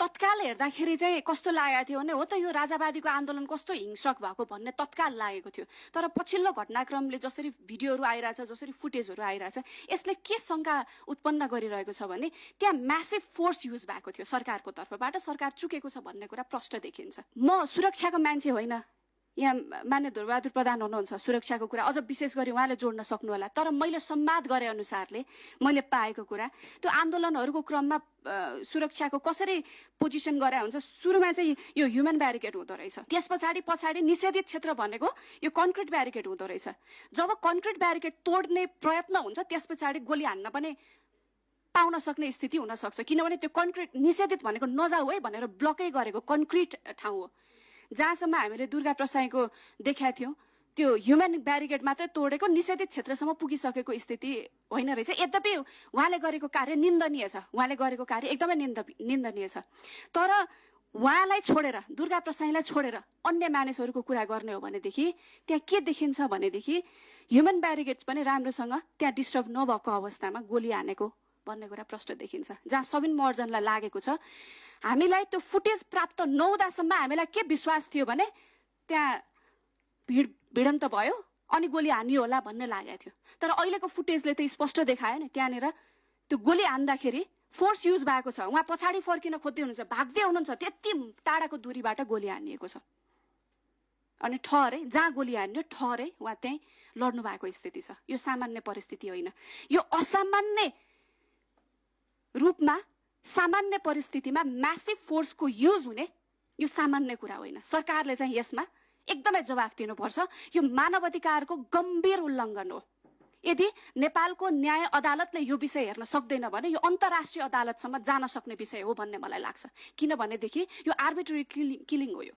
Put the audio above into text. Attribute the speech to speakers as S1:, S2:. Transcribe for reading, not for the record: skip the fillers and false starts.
S1: तत्काल हेर्दाखेरि चाहिँ कस्तो लागेको थियो भने हो त यो राजावादीको आन्दोलन कस्तो हिंसक भएको भन्ने तत्काल लागेको थियो। तर पछिल्लो घटनाक्रमले जसरी भिडियोहरू आइरहेछ, जसरी फुटेजहरू आइरहेछ, यसले के शंका उत्पन्न गरिरहेको छ भने त्यहाँ म्यासिभ फोर्स युज भएको थियो सरकारको तर्फबाट, सरकार चुकेको छ भन्ने कुरा प्रष्ट देखिन्छ। म सुरक्षाको मान्छे होइन, यहाँ मान्य ध्रुवबहादुर प्रधान हुनुहुन्छ, सुरक्षाको कुरा अझ विशेष गरी उहाँले जोड्न सक्नु होला। तर मैले संवाद गरे अनुसारले मैले पाएको कुरा, त्यो आन्दोलनहरूको क्रममा सुरक्षाको कसरी पोजिसन गरे हुन्छ, सुरुमा चाहिँ यो ह्युमन ब्यारिकेड हुँदो रहेछ, त्यस पछाडि निषेधित क्षेत्र भनेको यो कन्क्रिट ब्यारिकेड हुँदो रहेछ। जब कन्क्रिट ब्यारिकेड तोड्ने प्रयत्न हुन्छ त्यस पछाडि गोली हान्न पनि पाउन सक्ने स्थिति हुन सक्छ, किनभने त्यो कन्क्रिट निषेधित भनेको नजाऊ है भनेर ब्लकै गरेको कन्क्रिट ठाउँ हो। जहाँसम्म हामीले दुर्गा प्रसाईको देखाएको थियौँ, त्यो ह्युमन ब्यारिकेड मात्रै तोडेको निषेधित क्षेत्रसम्म पुगिसकेको स्थिति होइन रहेछ। यद्यपि उहाँले गरेको कार्य निन्दनीय छ, उहाँले गरेको कार्य एकदमै निन्दनीय छ। तर उहाँलाई छोडेर, दुर्गा प्रसाईलाई छोडेर अन्य मानिसहरूको कुरा गर्ने हो भनेदेखि त्यहाँ के देखिन्छ भनेदेखि ह्युमन ब्यारिकेड पनि राम्रोसँग त्यहाँ डिस्टर्ब नभएको अवस्थामा गोली हानेको भन्ने कुरा प्रष्ट देखिन्छ। जहाँ सबिन महर्जनलाई लागेको छ, हामीलाई त्यो फुटेज प्राप्त नहुँदासम्म हामीलाई के विश्वास थियो भने त्यहाँ भिडन्त भयो अनि गोली हानियो होला भन्ने लागेको थियो। तर अहिलेको फुटेजले त स्पष्ट देखायो नि, त्यहाँनिर त्यो गोली हान्दाखेरि फोर्स युज भएको छ। उहाँ पछाडि फर्किन खोज्दै हुनुहुन्छ, भाग्दै हुनुहुन्छ, त्यति टाढाको दूरीबाट गोली हानिएको छ। अनि ठहरे जहाँ गोली हान्यो ठहरे उहाँ त्यहीँ लड्नु भएको स्थिति छ। यो सामान्य परिस्थिति होइन, यो असामान्य रूपमा सामान्य परिस्थितिमा म्यासिभ फोर्सको युज हुने यो सामान्य कुरा होइन। सरकारले चाहिँ यसमा एकदमै जवाफ दिनुपर्छ। यो मानवाधिकारको गम्भीर उल्लङ्घन हो। यदि नेपालको न्याय अदालतले यो विषय हेर्न सक्दैन भने यो अन्तर्राष्ट्रिय अदालतसम्म जान सक्ने विषय हो भन्ने मलाई लाग्छ। किनभनेदेखि यो आर्बिट्रेरी किलिङ हो। यो